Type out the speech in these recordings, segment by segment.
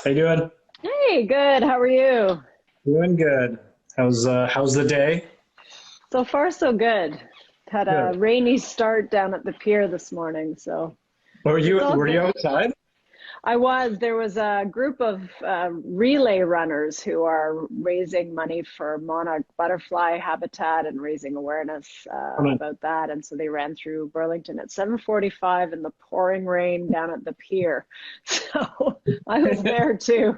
How you doing? Hey, good. How are you? Doing good. How's the day? So far, so good. Had a Good. rainy start down at the pier this morning, so Were it's you all were you good. outside? There was a group of relay runners who are raising money for monarch butterfly habitat and raising awareness Oh, no. about that. And so they ran through Burlington at 7:45 in the pouring rain down at the pier. So I was there to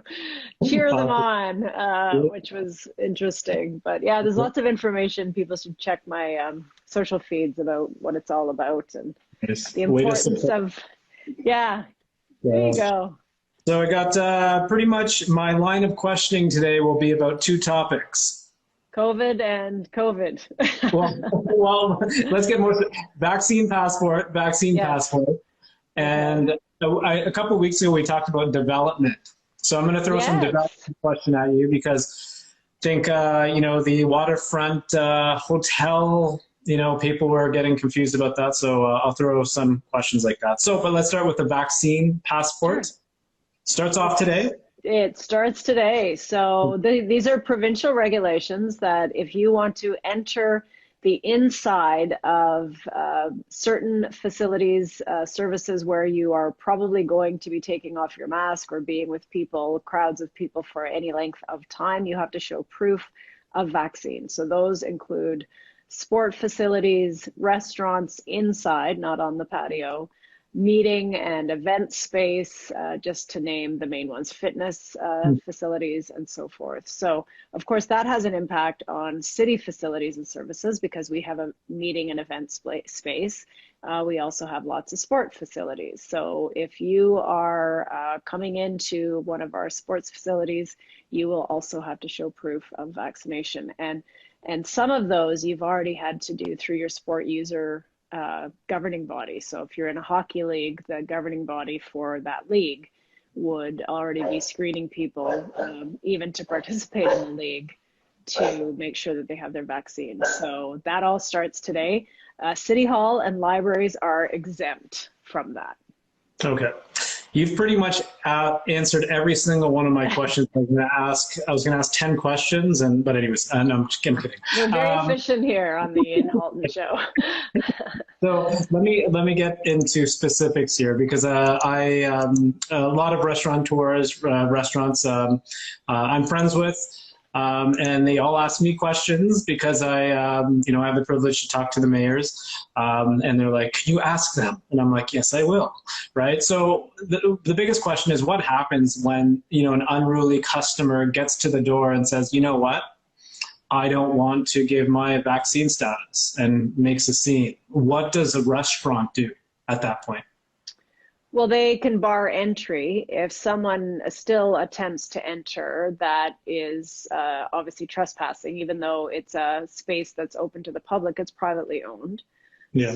cheer them Awesome. on, which was interesting. But yeah, there's lots of information. People should check my social feeds about what it's all about and Nice. the Way to importance support. of, yeah, there Uh, you go. so I got pretty much my line of questioning today will be about two topics. COVID and COVID. Well, let's get more vaccine Yes. passport, Okay. and a couple of weeks ago we talked about development. So I'm going to throw some Yes. development question at you because I think the Waterfront Hotel. People were getting confused about that, so I'll throw some questions like that. So, but let's start with the vaccine passport. Sure. Starts off today. It's it starts today. So these are provincial regulations that if you want to enter the inside of certain facilities, services where you are probably going to be taking off your mask or being with people, crowds of people for any length of time, you have to show proof of vaccine. So those include sport facilities, restaurants inside, not on the patio, meeting and event space, just to name the main ones, fitness facilities and so forth. So of course that has an impact on city facilities and services because we have a meeting and event space. We also have lots of sport facilities. So if you are coming into one of our sports facilities, you will also have to show proof of vaccination. And some of those you've already had to do through your sport user governing body. So if you're in a hockey league, the governing body for that league would already be screening people, even to participate in the league, to make sure that they have their vaccine. So that all starts today. City Hall and libraries are exempt from that. Okay. You've pretty much answered every single one of my questions. I was going to ask 10 questions, but anyways, no, I'm kidding. We're very Um, efficient here on the In Halton show. So let me get into specifics here because a lot of restaurateurs, restaurants I'm friends with, and they all ask me questions because I have the privilege to talk to the mayors, and they're like, "Can you ask them?" And I'm like, "Yes, I will." Right. So the biggest question is what happens when an unruly customer gets to the door and says, "You know what? I don't want to give my vaccine status," and makes a scene. What does a restaurant do at that point? Well, they can bar entry. If someone still attempts to enter, that is obviously trespassing, even though it's a space that's open to the public, it's privately owned. Yeah.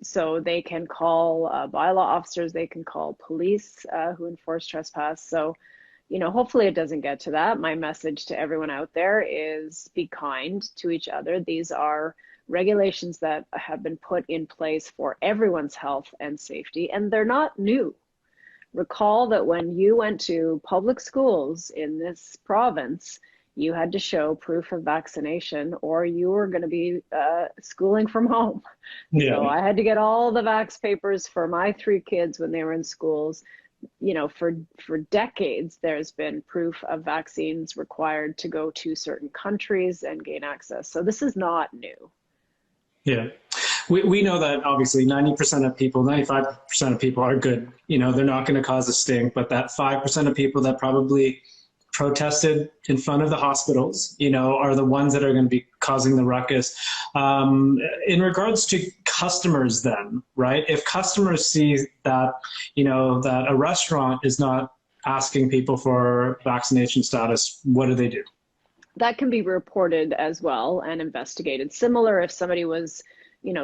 So they can call bylaw officers, they can call police who enforce trespass. So, hopefully it doesn't get to that. My message to everyone out there is be kind to each other. These are regulations that have been put in place for everyone's health and safety, and they're not new. Recall that when you went to public schools in this province, you had to show proof of vaccination or you were going to be schooling from home. So Yeah. I had to get all the vax papers for my three kids when they were in schools. For decades, there's been proof of vaccines required to go to certain countries and gain access. So this is not new. Yeah. We know that obviously 90% of people, 95% of people are good. They're not going to cause a stink, but that 5% of people that probably protested in front of the hospitals, are the ones that are going to be causing the ruckus. In regards to customers then, right? If customers see that, that a restaurant is not asking people for vaccination status, what do they do? That can be reported as well and investigated. Similar if somebody was,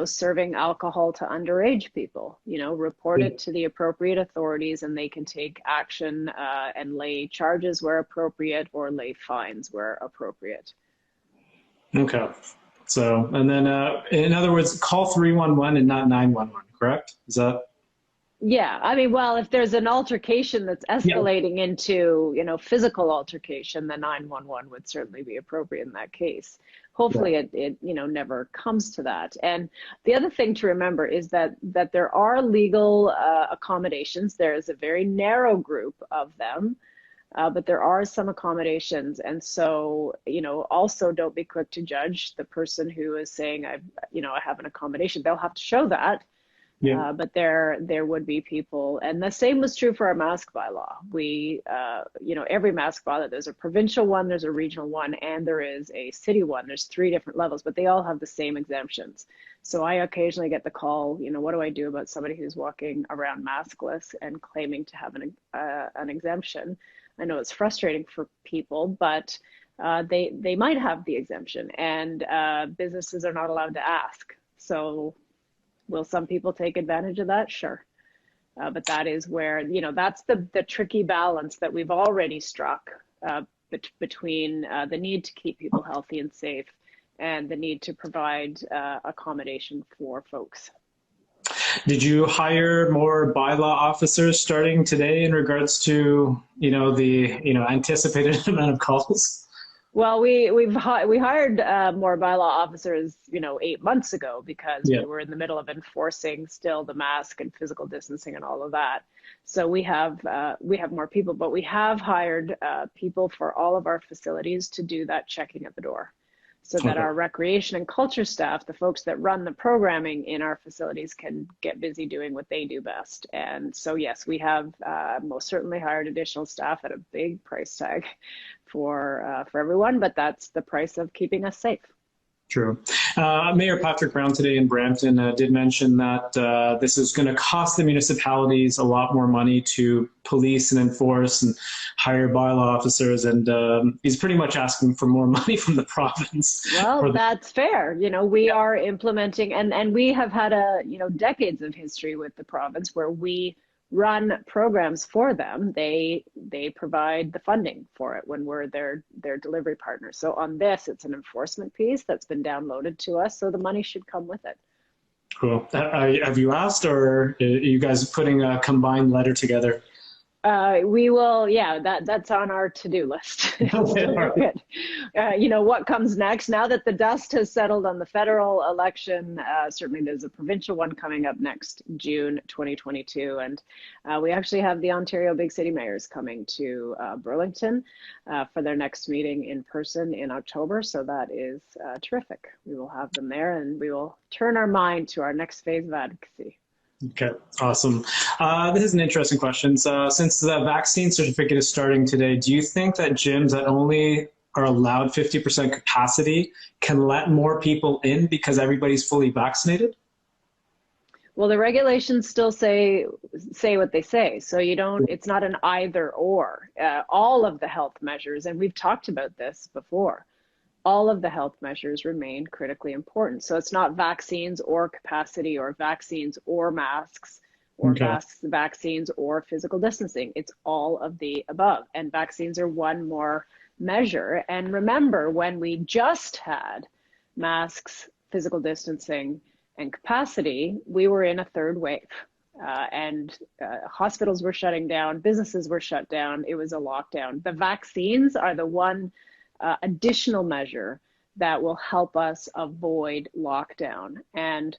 serving alcohol to underage people, report Yeah. it to the appropriate authorities and they can take action and lay charges where appropriate or lay fines where appropriate. Okay. So, and then in other words, call 311 and not 911, correct? Is that? Yeah, I mean, well, if there's an altercation that's Yeah. escalating into, physical altercation, then 911 would certainly be appropriate in that case. Yeah. Hopefully it never comes to that. And the other thing to remember is that there are legal accommodations. There is a very narrow group of them, but there are some accommodations. And so, also don't be quick to judge the person who is saying, I have an accommodation. They'll have to show that. Yeah. But there would be people, and the same was true for our mask bylaw. We, every mask bylaw, there's a provincial one, there's a regional one, and there is a city one. There's 3 different levels, but they all have the same exemptions. So I occasionally get the call, what do I do about somebody who's walking around maskless and claiming to have an exemption? I know it's frustrating for people, but they might have the exemption, and businesses are not allowed to ask. So will some people take advantage of that? Sure. But that is where, that's the tricky balance that we've already struck between the need to keep people healthy and safe and the need to provide accommodation for folks. Did you hire more bylaw officers starting today in regards to, the, anticipated amount of calls? Well, we hired more bylaw officers, 8 months ago because we were in the middle of enforcing still the mask and physical distancing and all of that. So we have more people, but we have hired people for all of our facilities to do that checking at the door, so that our recreation and culture staff, the folks that run the programming in our facilities, can get busy doing what they do best. And so, yes, we have most certainly hired additional staff at a big price tag for everyone, but that's the price of keeping us safe. True. Mayor Patrick Brown today in Brampton did mention that this is going to cost the municipalities a lot more money to police and enforce and hire bylaw officers, and he's pretty much asking for more money from the province. Well, that's fair. We are implementing, and we have had decades of history with the province where we run programs for them. They provide the funding for it when we're their delivery partner. So on this, it's an enforcement piece that's been downloaded to us, so the money should come with it. Cool. Have you asked, or are you guys putting a combined letter together? We will, that's on our to-do list. What comes next? Now that the dust has settled on the federal election, certainly there's a provincial one coming up next June 2022. And we actually have the Ontario Big City Mayors coming to Burlington for their next meeting in person in October. So that is terrific. We will have them there, and we will turn our mind to our next phase of advocacy. Okay, awesome. This is an interesting question. So since the vaccine certificate is starting today, do you think that gyms that only are allowed 50% capacity can let more people in because everybody's fully vaccinated? Well, the regulations still say what they say. So it's not an either or. All of the health measures, and we've talked about this before, all of the health measures remain critically important. So it's not vaccines or capacity, or vaccines or masks, or vaccines or physical distancing. It's all of the above. And vaccines are one more measure. And remember, when we just had masks, physical distancing, and capacity, we were in a third wave. And hospitals were shutting down, businesses were shut down. It was a lockdown. The vaccines are the one additional measure that will help us avoid lockdown. And,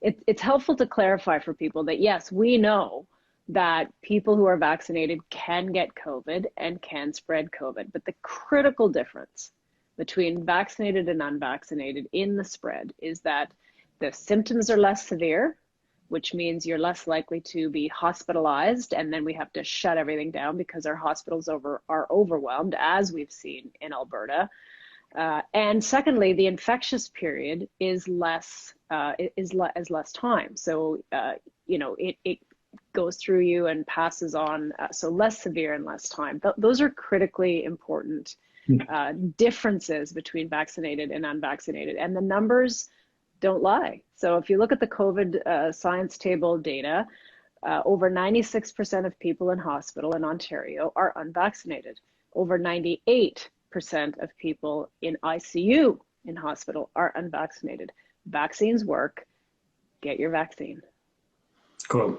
it's helpful to clarify for people that, yes, we know that people who are vaccinated can get COVID and can spread COVID. But the critical difference between vaccinated and unvaccinated in the spread is that the symptoms are less severe, which means you're less likely to be hospitalized, and then we have to shut everything down because our hospitals are overwhelmed, as we've seen in Alberta. And secondly, the infectious period is less time. So it goes through you and passes on, so less severe and less time. Those are critically important differences between vaccinated and unvaccinated, and the numbers don't lie. So if you look at the COVID science table data, over 96% of people in hospital in Ontario are unvaccinated. Over 98% of people in ICU in hospital are unvaccinated. Vaccines work. get your vaccine. Cool.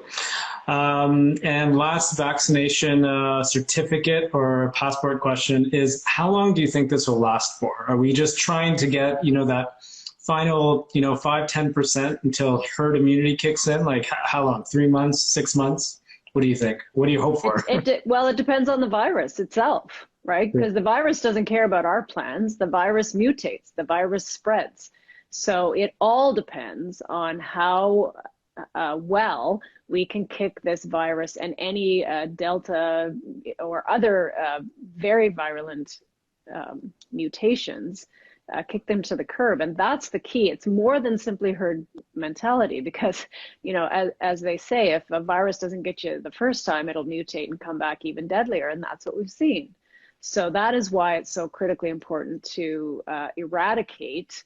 And last vaccination certificate or passport question is, how long do you think this will last for? Are we just trying to get, that final, 5-10% until herd immunity kicks in? Like how long? 3 months, 6 months? What do you think? What do you hope for? Well, it depends on the virus itself, right? Because the virus doesn't care about our plans. The virus mutates, the virus spreads. So it all depends on how well we can kick this virus and any Delta or other very virulent mutations, kick them to the curb. And that's the key. It's more than simply herd mentality, because, as they say, if a virus doesn't get you the first time, it'll mutate and come back even deadlier. And that's what we've seen. So that is why it's so critically important to eradicate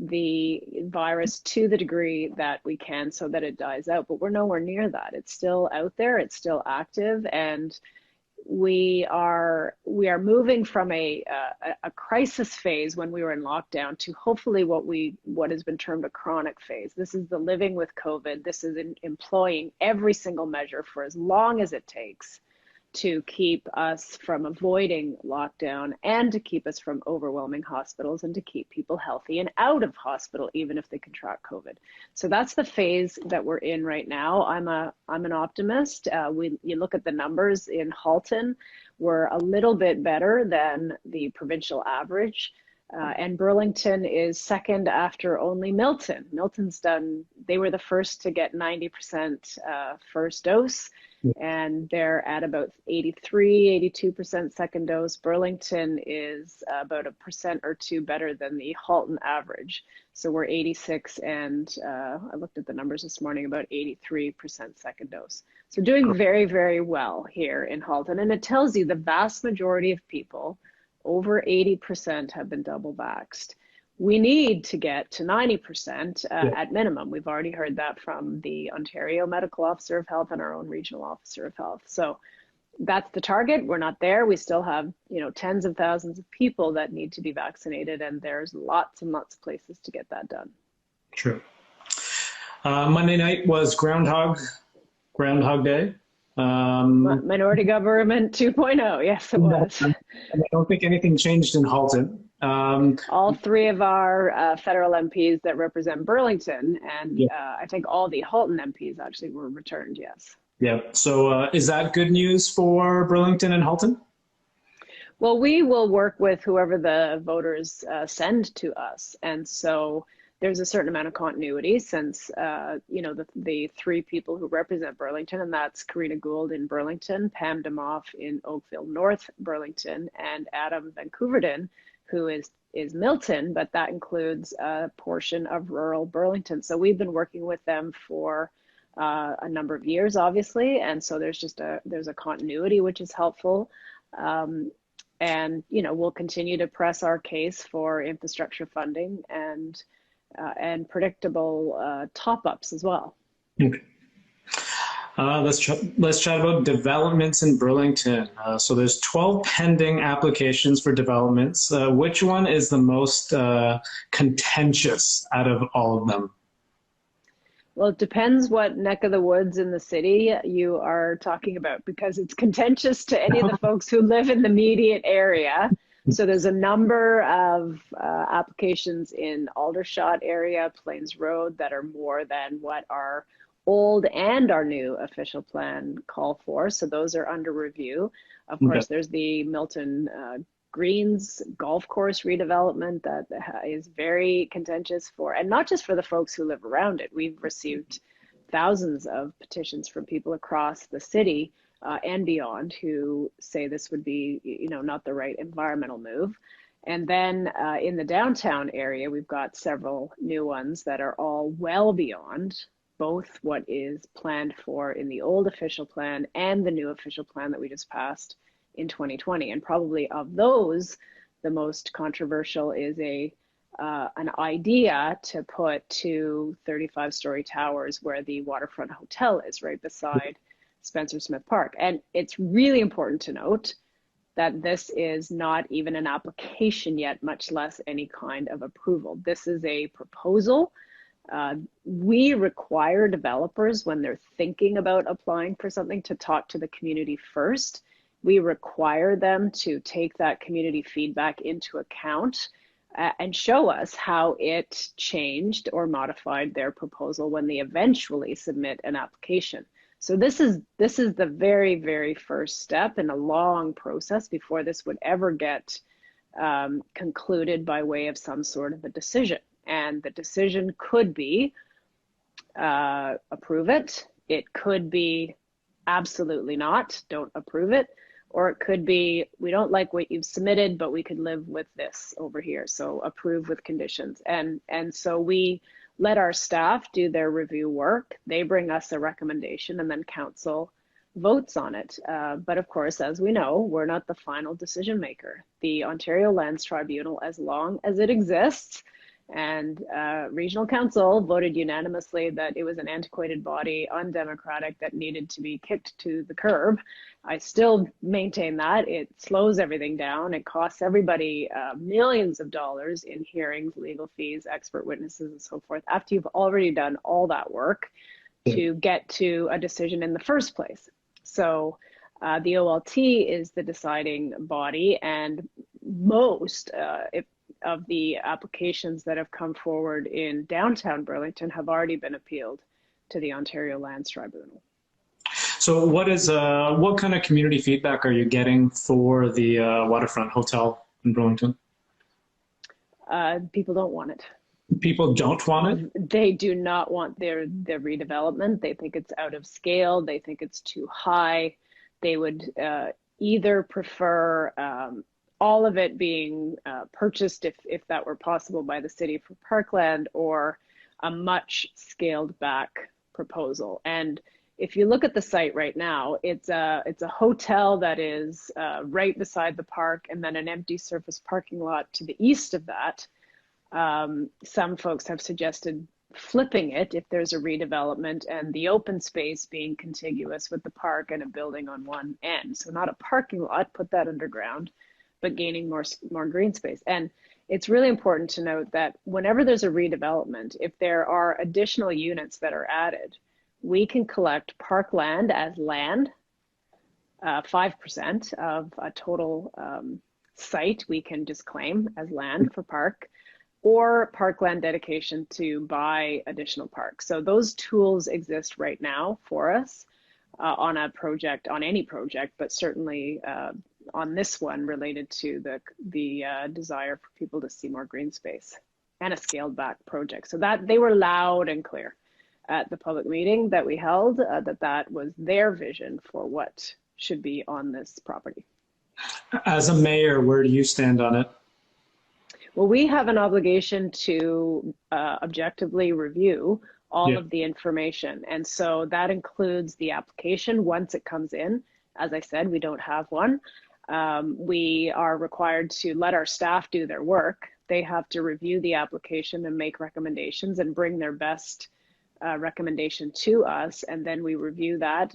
the virus to the degree that we can so that it dies out. But we're nowhere near that. It's still out there. It's still active. And we are moving from a crisis phase when we were in lockdown to hopefully what has been termed a chronic phase. This is the living with COVID. This is employing every single measure for as long as it takes to keep us from avoiding lockdown and to keep us from overwhelming hospitals and to keep people healthy and out of hospital, even if they contract COVID. So that's the phase that we're in right now. I'm an optimist. You look at the numbers in Halton, we're a little bit better than the provincial average. And Burlington is second after only Milton. They were the first to get 90% first dose. And they're at about 82% second dose. Burlington is about 1% or 2% better than the Halton average. So we're 86, and I looked at the numbers this morning, about 83% second dose. So doing very, very well here in Halton. And it tells you the vast majority of people, over 80%, have been double vaxxed. We need to get to 90% at minimum. We've already heard that from the Ontario Medical Officer of Health and our own Regional Officer of Health. So that's the target. We're not there. We still have, tens of thousands of people that need to be vaccinated, and there's lots and lots of places to get that done. True. Monday night was Groundhog Day. Minority Government 2.0. Yes, it was. I don't think anything changed in Halton. All three of our federal MPs that represent Burlington, and I think all the Halton MPs actually were returned, yes. Yeah. So is that good news for Burlington and Halton? Well, we will work with whoever the voters send to us. And so there's a certain amount of continuity since, the three people who represent Burlington, and that's Karina Gould in Burlington, Pam Demoff in Oakville North Burlington, and Adam Vancouverden, who is Milton, but that includes a portion of rural Burlington. So we've been working with them for a number of years, obviously, and so there's a continuity, which is helpful. And we'll continue to press our case for infrastructure funding and predictable top-ups as well. Okay. Let's chat about developments in Burlington. So there's 12 pending applications for developments. Which one is the most contentious out of all of them? Well, it depends what neck of the woods in the city you are talking about, because it's contentious to any of the folks who live in the immediate area. So there's a number of applications in Aldershot area, Plains Road, that are more than what our old and our new official plan call for. So those are under review. Of course, there's the Milton Greens golf course redevelopment that is very contentious and not just for the folks who live around it. We've received thousands of petitions from people across the city and beyond who say this would be, not the right environmental move. And then in the downtown area, we've got several new ones that are all well beyond both what is planned for in the old official plan and the new official plan that we just passed in 2020. And probably of those, the most controversial is an idea to put two 35-story towers where the Waterfront Hotel is, right beside Spencer Smith Park. And it's really important to note that this is not even an application yet, much less any kind of approval. This is a proposal We require developers, when they're thinking about applying for something, to talk to the community first. We require them to take that community feedback into account and show us how it changed or modified their proposal when they eventually submit an application. So this is the very, very first step in a long process before this would ever get concluded by way of some sort of a decision. And the decision could be approve it. It could be absolutely not, don't approve it. Or it could be, we don't like what you've submitted, but we could live with this over here. So approve with conditions. And so we let our staff do their review work. They bring us a recommendation and then council votes on it. But of course, as we know, we're not the final decision maker. The Ontario Lands Tribunal, as long as it exists, and Regional Council voted unanimously that it was an antiquated body, undemocratic, that needed to be kicked to the curb. I still maintain that. It slows everything down. It costs everybody millions of dollars in hearings, legal fees, expert witnesses, and so forth, after you've already done all that work to get to a decision in the first place. So the OLT is the deciding body, and most, of the applications that have come forward in downtown Burlington have already been appealed to the Ontario Lands Tribunal. So what kind of community feedback are you getting for the Waterfront Hotel in Burlington? People don't want it. People don't want it? They do not want their redevelopment. They think it's out of scale. They think it's too high. They would either prefer all of it being purchased, if that were possible, by the city for parkland, or a much scaled back proposal. And if you look at the site right now, it's a hotel that is right beside the park, and then an empty surface parking lot to the east of that. Some folks have suggested flipping it if there's a redevelopment, and the open space being contiguous with the park and a building on one end. So not a parking lot, put that underground, but gaining more green space. And it's really important to note that whenever there's a redevelopment, if there are additional units that are added, we can collect parkland as land, 5% of a total site we can just claim as land for park, or parkland dedication to buy additional parks. So those tools exist right now for us on a project, on any project, but certainly on this one related to the desire for people to see more green space and a scaled back project. So that they were loud and clear at the public meeting that we held, that was their vision for what should be on this property. As a mayor, where do you stand on it? Well, we have an obligation to objectively review all of the information. And so that includes the application once it comes in. As I said, we don't have one. We are required to let our staff do their work. They have to review the application and make recommendations and bring their best recommendation to us, and then we review that.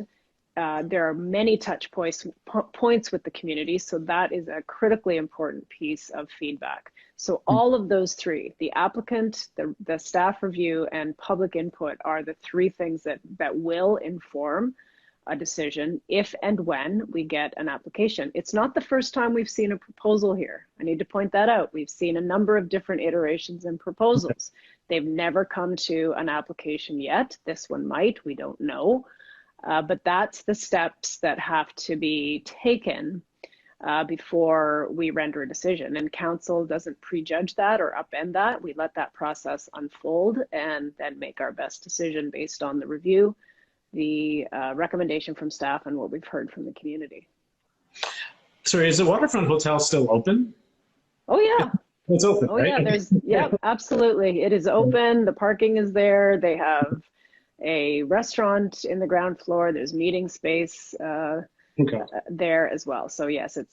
There are many touch points with the community, so that is a critically important piece of feedback. So all of those three, the applicant, the staff review, and public input, are the three things that will inform a decision if and when we get an application. It's not the first time we've seen a proposal here. I need to point that out. We've seen a number of different iterations and proposals. They've never come to an application yet. This one might, we don't know. But that's the steps that have to be taken before we render a decision. And council doesn't prejudge that or upend that. We let that process unfold and then make our best decision based on the review, the recommendation from staff, and what we've heard from the community. Sorry, is the Waterfront Hotel still open? Oh yeah. It's open, right? Yeah, absolutely. It is open. The parking is there. They have a restaurant in the ground floor. There's meeting space there as well. So yes, it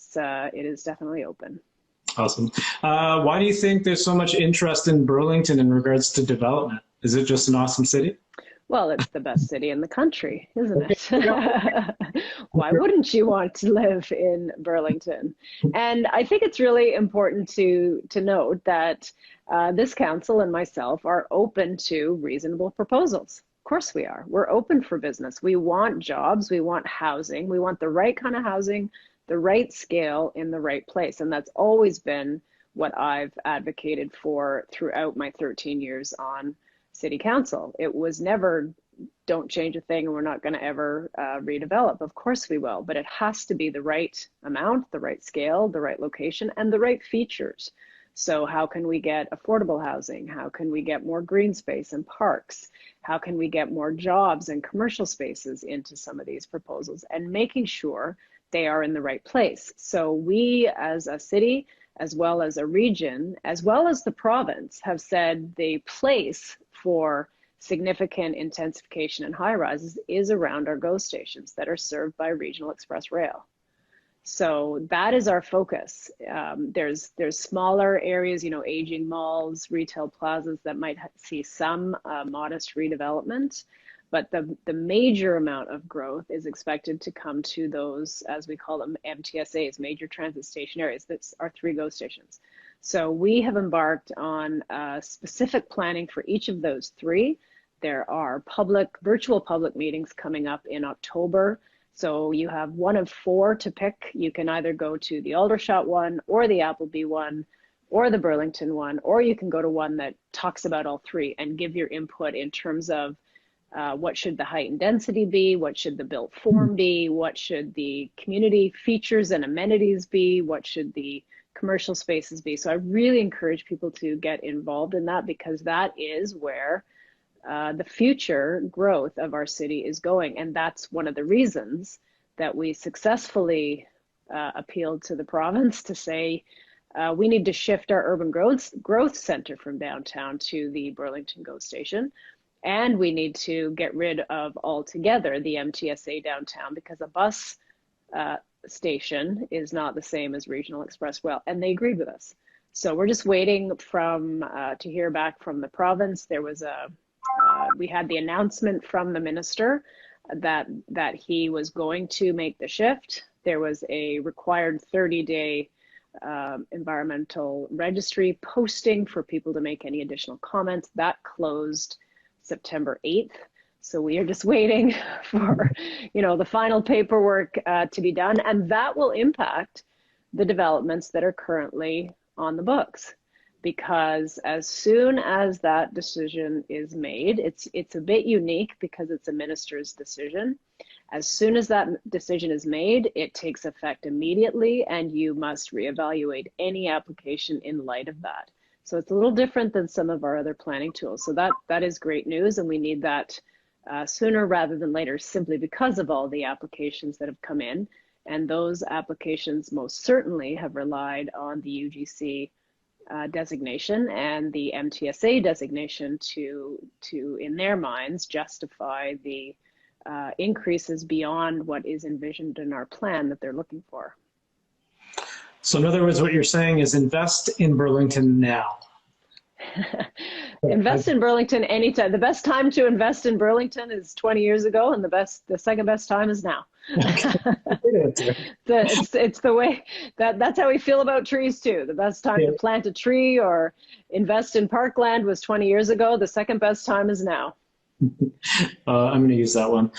is definitely open. Awesome. Why do you think there's so much interest in Burlington in regards to development? Is it just an awesome city? Well, it's the best city in the country, isn't it? Why wouldn't you want to live in Burlington? And I think it's really important to note that this council and myself are open to reasonable proposals. Of course we are. We're open for business. We want jobs. We want housing. We want the right kind of housing, the right scale in the right place. And that's always been what I've advocated for throughout my 13 years on city council. It was never, don't change a thing and we're not going to ever redevelop. Of course we will, but it has to be the right amount, the right scale, the right location, and the right features. So how can we get affordable housing? How can we get more green space and parks? How can we get more jobs and commercial spaces into some of these proposals, and making sure they are in the right place? So we as a city, as well as a region, as well as the province, have said the place for significant intensification and high rises is around our GO stations that are served by Regional Express Rail. So that is our focus. There's smaller areas, you know, aging malls, retail plazas that might see some modest redevelopment, but the major amount of growth is expected to come to those, as we call them, MTSAs, major transit station areas. That's our 3 GO stations. So we have embarked on specific planning for each of those 3. There are virtual public meetings coming up in October. So you have one of 4 to pick. You can either go to the Aldershot one, or the Appleby one, or the Burlington one, or you can go to one that talks about all 3 and give your input in terms of what should the height and density be, what should the built form be, what should the community features and amenities be, what should the commercial spaces be. So I really encourage people to get involved in that, because that is where the future growth of our city is going. And that's one of the reasons that we successfully appealed to the province to say we need to shift our urban growth center from downtown to the Burlington GO station. And we need to get rid of altogether the MTSA downtown, because a bus station is not the same as Regional Express Rail, and they agreed with us. So we're just waiting to hear back from the province. There was we had the announcement from the minister that he was going to make the shift. There was a required 30-day environmental registry posting for people to make any additional comments. That closed September 8th. So we are just waiting for, the final paperwork to be done, and that will impact the developments that are currently on the books. Because as soon as that decision is made, it's a bit unique because it's a minister's decision. As soon as that decision is made, it takes effect immediately, and you must reevaluate any application in light of that. So it's a little different than some of our other planning tools. So that is great news, and we need that sooner rather than later, simply because of all the applications that have come in. And those applications most certainly have relied on the UGC designation and the MTSA designation to in their minds, justify the increases beyond what is envisioned in our plan that they're looking for. So in other words, what you're saying is invest in Burlington now. Invest in Burlington anytime. The best time to invest in Burlington is 20 years ago, and the second best time is now. It's the way that's how we feel about trees too. The best time to plant a tree or invest in parkland was 20 years ago. The second best time is now. I'm going to use that one.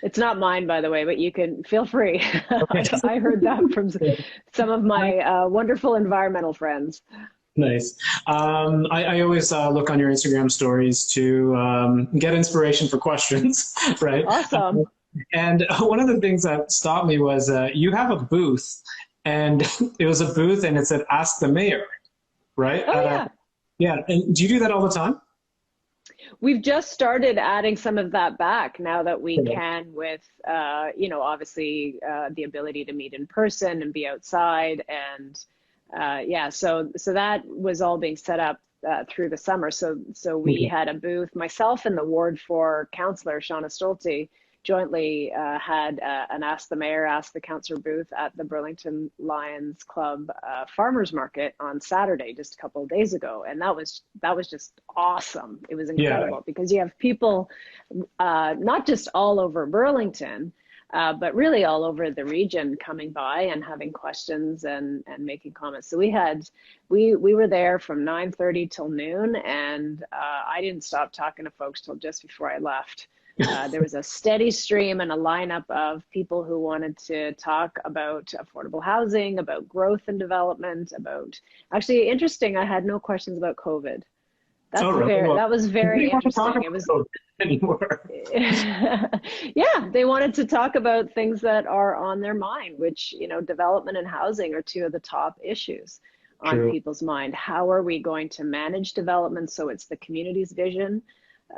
It's not mine, by the way, but you can feel free. Okay. I heard that from some of my wonderful environmental friends. Nice. I always look on your Instagram stories to get inspiration for questions, right? Awesome. And one of the things that stopped me was you have a booth, and it was a booth and it said, "Ask the Mayor," right? Oh, yeah. Yeah. And do you do that all the time? We've just started adding some of that back now that we can with, obviously the ability to meet in person and be outside. And so that was all being set up through the summer. So we had a booth, myself and the Ward 4 councillor, Shauna Stolte, jointly had an Ask the Mayor, Ask the Councillor booth at the Burlington Lions Club Farmers Market on Saturday, just a couple of days ago. And that was just awesome. It was incredible because you have people not just all over Burlington, but really all over the region coming by and having questions and making comments. So we were there from 9:30 till noon, and I didn't stop talking to folks till just before I left. There was a steady stream and a lineup of people who wanted to talk about affordable housing, about growth and development, about, actually interesting, I had no questions about COVID. That was very interesting. It was anymore. Yeah, they wanted to talk about things that are on their mind, which, you know, development and housing are two of the top issues on people's mind. How are we going to manage development so it's the community's vision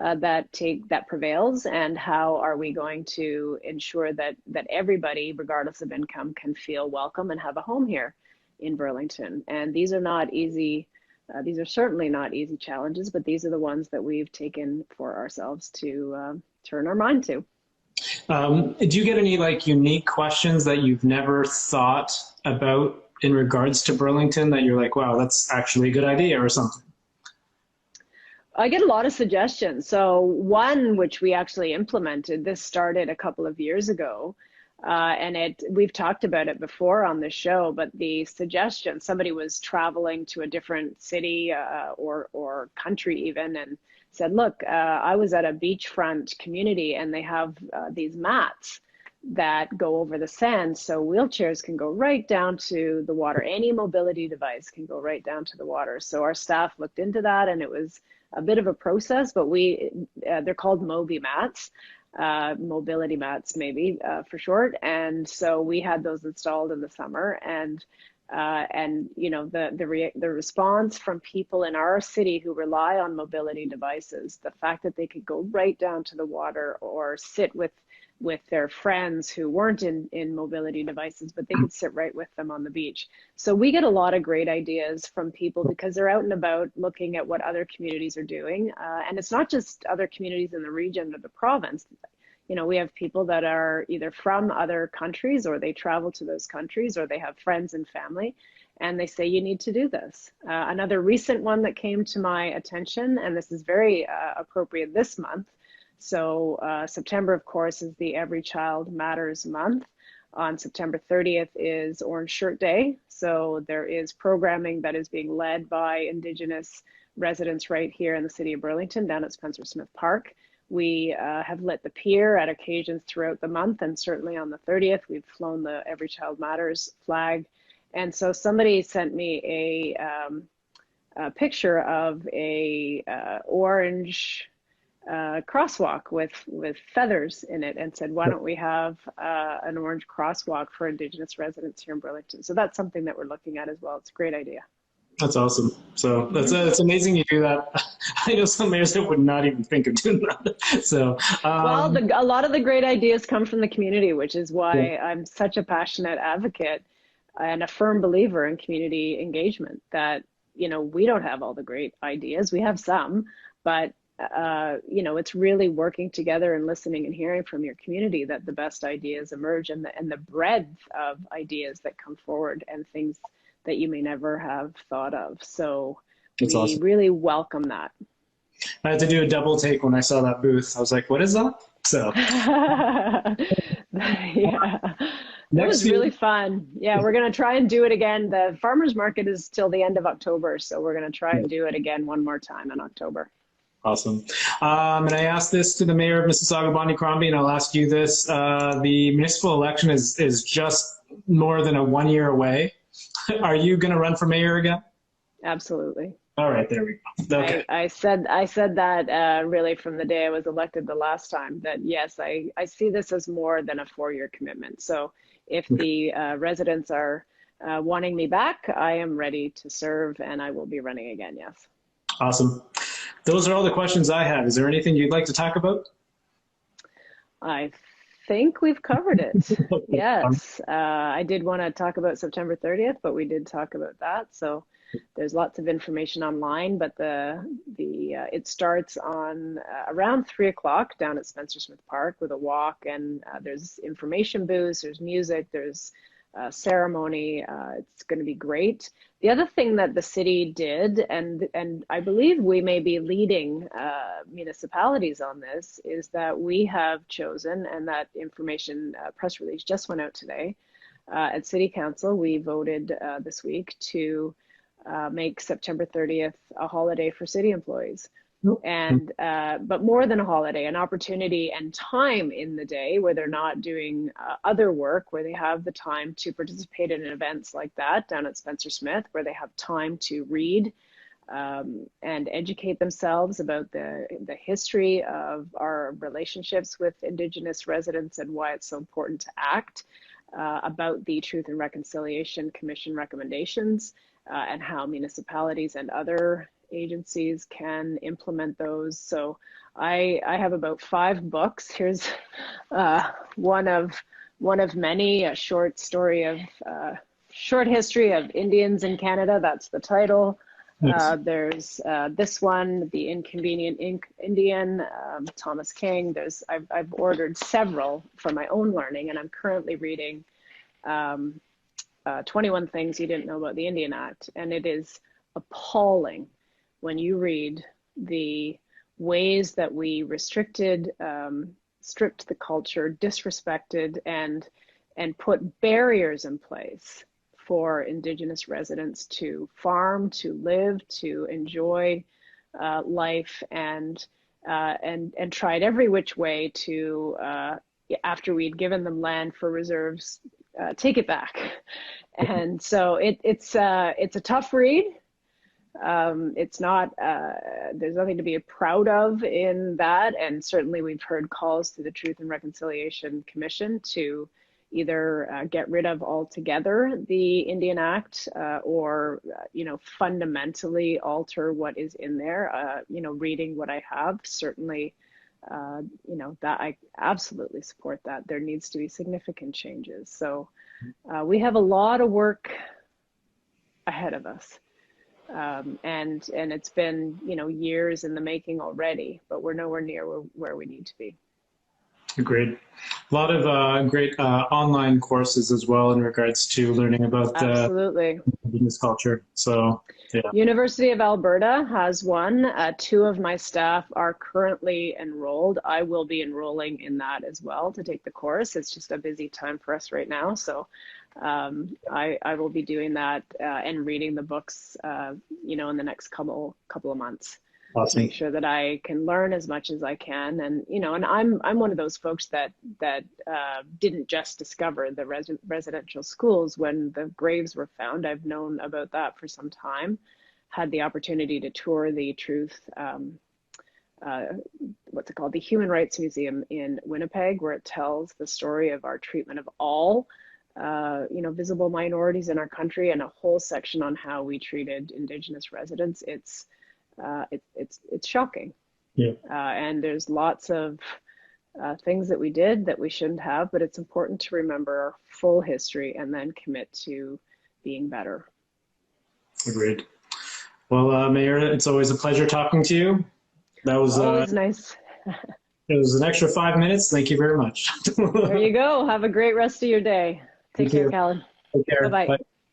that prevails, and how are we going to ensure that everybody, regardless of income, can feel welcome and have a home here in Burlington? And these are not easy. These are certainly not easy challenges, but these are the ones that we've taken for ourselves to turn our mind to. Do you get any like unique questions that you've never thought about in regards to Burlington that you're like, wow, that's actually a good idea or something? I get a lot of suggestions. So one, which we actually implemented, this started a couple of years ago, and we've talked about it before on the show, but the suggestion, somebody was traveling to a different city or country even, and said, look, I was at a beachfront community and they have these mats that go over the sand, so wheelchairs can go right down to the water. Any mobility device can go right down to the water. So our staff looked into that, and it was a bit of a process, but they're called Mobi mats. Mobility mats, maybe for short. And so we had those installed in the summer, and you know, the response from people in our city who rely on mobility devices, the fact that they could go right down to the water or sit with their friends who weren't in mobility devices, but they could sit right with them on the beach. So we get a lot of great ideas from people because they're out and about looking at what other communities are doing. And it's not just other communities in the region or the province. You know, we have people that are either from other countries, or they travel to those countries, or they have friends and family, and they say, you need to do this. Another recent one that came to my attention, and this is very appropriate this month. So September, of course, is the Every Child Matters month. On September 30th is Orange Shirt Day. So there is programming that is being led by Indigenous residents right here in the city of Burlington, down at Spencer Smith Park. We have lit the pier at occasions throughout the month, and certainly on the 30th, we've flown the Every Child Matters flag. And so somebody sent me a picture of a orange crosswalk with feathers in it, and said, why don't we have an orange crosswalk for Indigenous residents here in Burlington? So that's something that we're looking at as well. It's a great idea. That's awesome. So it's amazing you do that. I know some mayors that would not even think of doing that. So well, a lot of the great ideas come from the community, which is why I'm such a passionate advocate and a firm believer in community engagement. That, you know, we don't have all the great ideas. We have some, but you know, it's really working together and listening and hearing from your community that the best ideas emerge, and the breadth of ideas that come forward, and things that you may never have thought of. So we awesome. Really welcome that. I had to do a double take when I saw that booth. I was like, what is that? So yeah, that was really fun. Yeah, we're going to try and do it again. The farmers market is till the end of October, so we're going to try and do it again one more time in October. Awesome. And I asked this to the mayor of Mississauga, Bonnie Crombie, and I'll ask you this. The municipal election is just more than a 1 year away. Are you going to run for mayor again? Absolutely. All right, there we go. Okay. I said that really from the day I was elected the last time, that yes, I see this as more than a 4-year commitment. So if the residents are wanting me back, I am ready to serve, and I will be running again, yes. Awesome. Those are all the questions I have. Is there anything you'd like to talk about? I think we've covered it. Yes, I did want to talk about September 30th, but we did talk about that. So there's lots of information online, but it starts on around 3 o'clock down at Spencer Smith Park with a walk, and there's information booths, there's music, there's ceremony. It's going to be great. The other thing that the city did, and I believe we may be leading municipalities on this, is that we have chosen, and that information press release just went out today, at City Council, we voted this week to make September 30th a holiday for city employees. And but more than a holiday, an opportunity and time in the day where they're not doing other work, where they have the time to participate in events like that down at Spencer Smith, where they have time to read and educate themselves about the history of our relationships with Indigenous residents and why it's so important to act about the Truth and Reconciliation Commission recommendations and how municipalities and other agencies can implement those. So I have about 5 books. Here's one of many, a short story of short history of Indians in Canada. That's the title. Yes. There's this one, The Inconvenient Indian, Thomas King. I've ordered several for my own learning, and I'm currently reading 21 Things You Didn't Know About the Indian Act, and it is appalling when you read the ways that we restricted, stripped the culture, disrespected, and put barriers in place for Indigenous residents to farm, to live, to enjoy life, and tried every which way to, after we'd given them land for reserves, take it back. And so it's a tough read. It's not, there's nothing to be proud of in that. And certainly we've heard calls to the Truth and Reconciliation Commission to either get rid of altogether the Indian Act or, fundamentally alter what is in there. Reading what I have, certainly, that I absolutely support that. There needs to be significant changes. So we have a lot of work ahead of us. And it's been, years in the making already, but we're nowhere near where we need to be. Agreed. A lot of great online courses as well in regards to learning about absolutely Indigenous culture. So, yeah. University of Alberta has one. 2 of my staff are currently enrolled. I will be enrolling in that as well to take the course. It's just a busy time for us right now. So I will be doing that and reading the books, in the next couple of months. Awesome. Make sure that I can learn as much as I can, and I'm one of those folks that didn't just discover the residential schools when the graves were found. I've known about that for some time. Had the opportunity to tour the Truth, what's it called, the Human Rights Museum in Winnipeg, where it tells the story of our treatment of all visible minorities in our country, and a whole section on how we treated Indigenous residents. It's shocking. Yeah. And there's lots of things that we did that we shouldn't have, but it's important to remember our full history and then commit to being better. Agreed. Well, Mayor, it's always a pleasure talking to you. That was always nice. It was an extra 5 minutes. Thank you very much. There you go. Have a great rest of your day. Take care, Callan. Take care. Bye-bye. Bye.